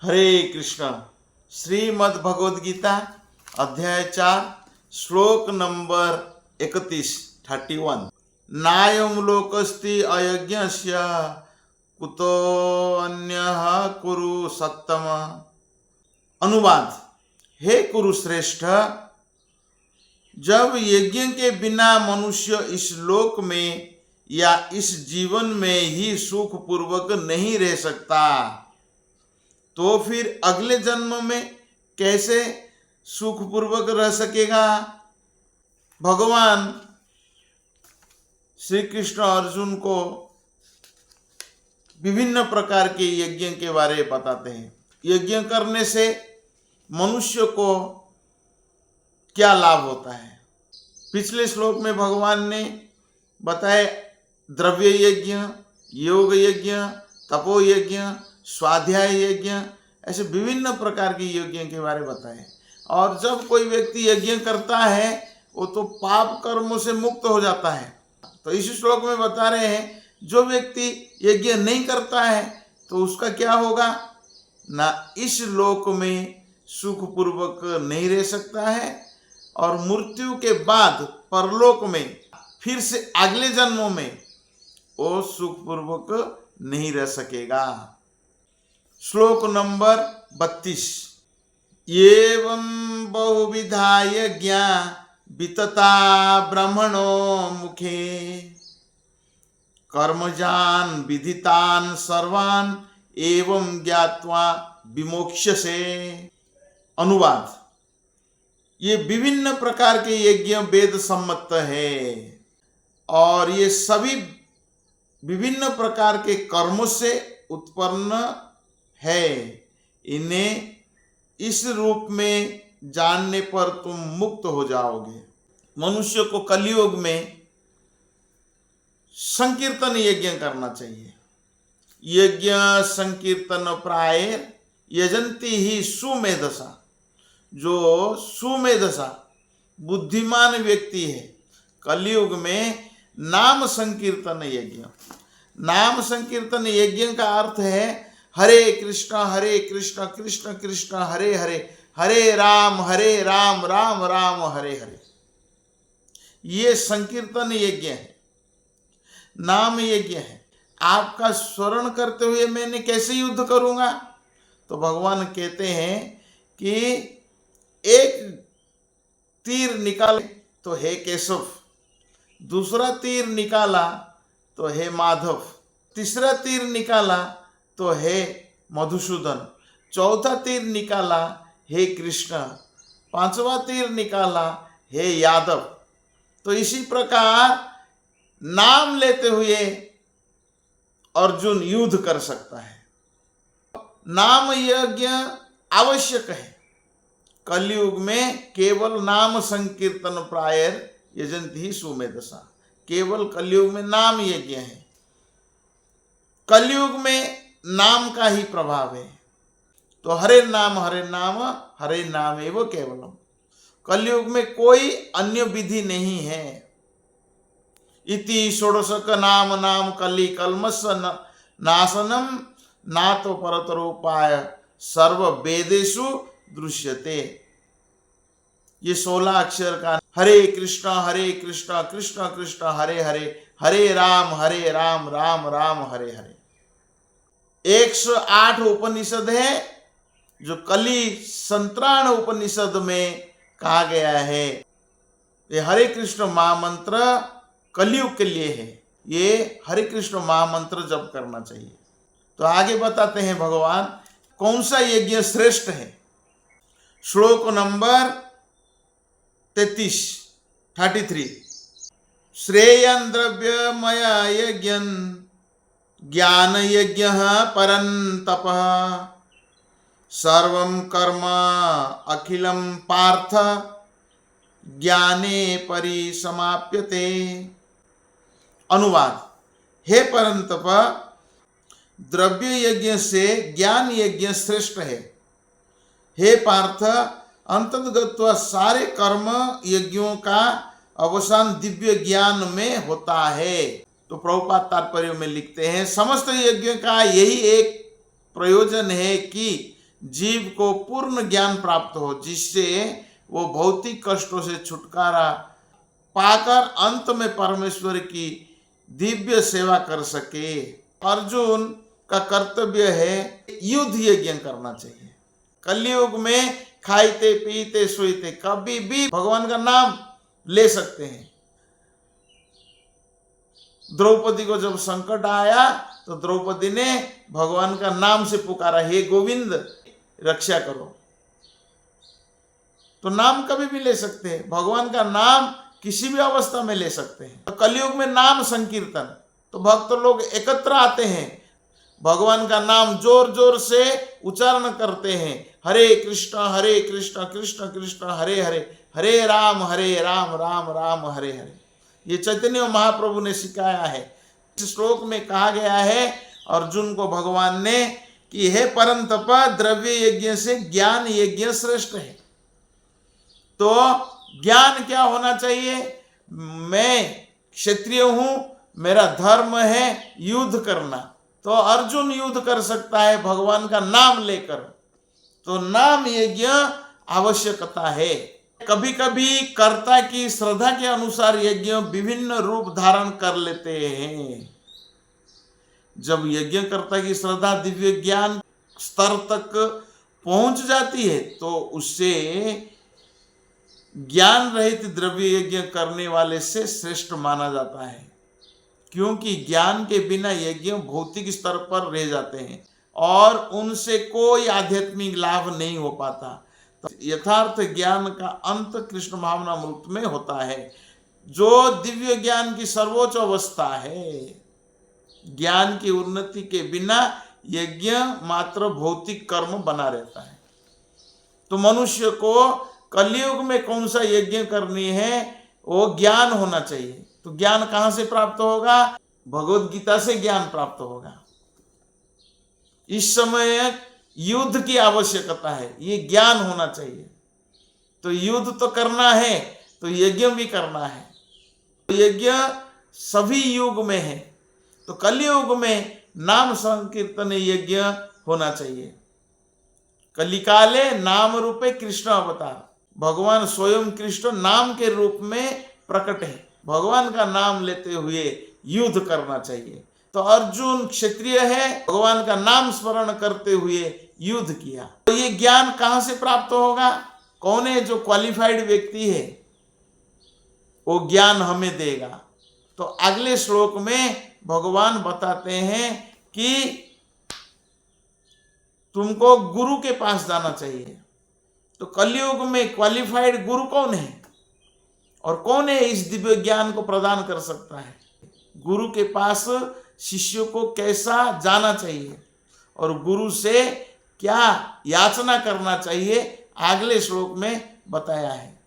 हरे कृष्ण। श्रीमद् भगवद गीता अध्याय 4 श्लोक नंबर 31 नायं लोकस्ति अयज्ञस्य कुतो अन्यः कुरु सत्तम। अनुवाद। हे कुरुश्रेष्ठ, जब यज्ञ के बिना मनुष्य इस लोक में या इस जीवन में ही सुख पूर्वक नहीं रह सकता, तो फिर अगले जन्म में कैसे सुखपूर्वक रह सकेगा। भगवान श्री कृष्ण अर्जुन को विभिन्न प्रकार के यज्ञ के बारे में बताते हैं। यज्ञ करने से मनुष्य को क्या लाभ होता है। पिछले श्लोक में भगवान ने बताया द्रव्य यज्ञ, योग यज्ञ, तपो यज्ञ, स्वाध्याय यज्ञ, ऐसे विभिन्न प्रकार के यज्ञ के बारे में बताए। और जब कोई व्यक्ति यज्ञ करता है वो तो पाप कर्मों से मुक्त हो जाता है। तो इस श्लोक में बता रहे हैं जो व्यक्ति यज्ञ नहीं करता है तो उसका क्या होगा, ना इस लोक में सुखपूर्वक नहीं रह सकता है और मृत्यु के बाद परलोक में फिर से अगले जन्मों में वो सुखपूर्वक नहीं रह सकेगा। श्लोक नंबर 32 एवं बहुविधा यज्ञा वितता ब्रह्मणो मुखे कर्मजान विदितान सर्वान एवं ज्ञात्वा विमोक्ष्यसे। अनुवाद। ये विभिन्न प्रकार के यज्ञ वेद सम्मत है और ये सभी विभिन्न प्रकार के कर्मों से उत्पन्न है। इन्हें इस रूप में जानने पर तुम मुक्त हो जाओगे। मनुष्य को कलयुग में संकीर्तन यज्ञ करना चाहिए। यज्ञ संकीर्तन प्राय यजंती ही सुमेधसा। जो सुमेधसा बुद्धिमान व्यक्ति है कलयुग में नाम संकीर्तन यज्ञ। नाम संकीर्तन यज्ञ का अर्थ है हरे कृष्ण कृष्ण कृष्ण हरे हरे, हरे राम राम राम हरे हरे। ये संकीर्तन यज्ञ है, नाम यज्ञ है। आपका स्मरण करते हुए मैंने कैसे युद्ध करूंगा। तो भगवान कहते हैं कि एक तीर निकाले तो हे केशव, दूसरा तीर निकाला तो हे माधव, तीसरा तीर निकाला तो हे मधुसूदन, चौथा तीर निकाला हे कृष्ण, पांचवा तीर निकाला हे यादव। तो इसी प्रकार नाम लेते हुए अर्जुन युद्ध कर सकता है। नाम यज्ञ आवश्यक है। कलयुग में केवल नाम संकीर्तन प्रायर यजंती ही सुमेधसा। केवल कलयुग में नाम यज्ञ है। कलयुग में नाम का ही प्रभाव है। तो हरे नाम हरे नाम एवं केवलम। कलयुग में कोई अन्य विधि नहीं है। इति षोडशक नाम कली कलमस नाशनम ना तो परतरोपाय सर्व वेदेषु दृश्यते। ये 16 अक्षर का हरे कृष्ण कृष्ण कृष्ण हरे हरे, हरे राम राम राम हरे हरे। 108 उपनिषद है जो कली संत्राण उपनिषद में कहा गया है। ये हरे कृष्ण महामंत्र कलयुग के लिए है। ये हरे कृष्ण महामंत्र जप करना चाहिए। तो आगे बताते हैं भगवान कौन सा यज्ञ श्रेष्ठ है। श्लोक नंबर 33 श्रेयं द्रव्यमय यज्ञ ज्ञान यज्ञ परंतप सर्वं कर्म अखिलम पार्थ ज्ञाने परिसमाप्यते। अनुवाद। हे परंतप, द्रव्य यज्ञ से ज्ञान यज्ञ श्रेष्ठ है। हे पार्थ, अंततगत्वा सारे कर्म यज्ञों का अवसान दिव्य ज्ञान में होता है। तो प्रभुपाद तात्पर्य में लिखते हैं समस्त यज्ञ का यही एक प्रयोजन है कि जीव को पूर्ण ज्ञान प्राप्त हो, जिससे वो भौतिक कष्टों से छुटकारा पाकर अंत में परमेश्वर की दिव्य सेवा कर सके। अर्जुन का कर्तव्य है युद्ध यज्ञ करना चाहिए। कलयुग में खाते पीते सोते कभी भी भगवान का नाम ले सकते हैं। द्रौपदी को जब संकट आया तो द्रौपदी ने भगवान का नाम से पुकारा, हे गोविंद रक्षा करो। तो नाम कभी भी ले सकते हैं, भगवान का नाम किसी भी अवस्था में ले सकते हैं। तो कलयुग में नाम संकीर्तन, तो भक्त लोग एकत्र आते हैं, भगवान का नाम जोर जोर से उच्चारण करते हैं, हरे कृष्ण कृष्ण कृष्ण हरे हरे, हरे राम राम राम हरे हरे। ये चैतन्य महाप्रभु ने सिखाया है। इस श्लोक में कहा गया है अर्जुन को भगवान ने कि हे परंतप, द्रव्य यज्ञ से ज्ञान यज्ञ श्रेष्ठ है। तो ज्ञान क्या होना चाहिए? मैं क्षत्रिय हूं, मेरा धर्म है युद्ध करना। तो अर्जुन युद्ध कर सकता है भगवान का नाम लेकर। तो नाम यज्ञ आवश्यकता है। कभी कभी कर्ता की श्रद्धा के अनुसार यज्ञ विभिन्न रूप धारण कर लेते हैं। जब यज्ञ कर्ता की श्रद्धा दिव्य ज्ञान स्तर तक पहुंच जाती है तो उससे ज्ञान रहित द्रव्य यज्ञ करने वाले से श्रेष्ठ माना जाता है, क्योंकि ज्ञान के बिना यज्ञ भौतिक स्तर पर रह जाते हैं और उनसे कोई आध्यात्मिक लाभ नहीं हो पाता। तो यथार्थ ज्ञान का अंत कृष्ण भावनामृत में होता है, जो दिव्य ज्ञान की सर्वोच्च अवस्था है। ज्ञान की उन्नति के बिना यज्ञ मात्र भौतिक कर्म बना रहता है। तो मनुष्य को कलयुग में कौन सा यज्ञ करनी है, वो ज्ञान होना चाहिए। तो ज्ञान कहां से प्राप्त होगा? भगवद गीता से ज्ञान प्राप्त होगा। इस समय युद्ध की आवश्यकता है, ये ज्ञान होना चाहिए। तो युद्ध तो करना है तो यज्ञ भी करना है। यज्ञ सभी युग में है, तो कलयुग में नाम संकीर्तन यज्ञ होना चाहिए। कलिकाले नाम रूपे कृष्ण अवतार, भगवान स्वयं कृष्ण नाम के रूप में प्रकट है। भगवान का नाम लेते हुए युद्ध करना चाहिए। तो अर्जुन क्षत्रिय है, भगवान का नाम स्मरण करते हुए युद्ध किया। तो ये ज्ञान कहां से प्राप्त होगा? कौन है जो क्वालिफाइड व्यक्ति है वो ज्ञान हमें देगा? तो अगले श्लोक में भगवान बताते हैं कि तुमको गुरु के पास जाना चाहिए। तो कलयुग में क्वालिफाइड गुरु कौन है और कौन है इस दिव्य ज्ञान को प्रदान कर सकता है? गुरु के पास शिष्यों को कैसा जाना चाहिए और गुरु से क्या याचना करना चाहिए, अगले श्लोक में बताया है।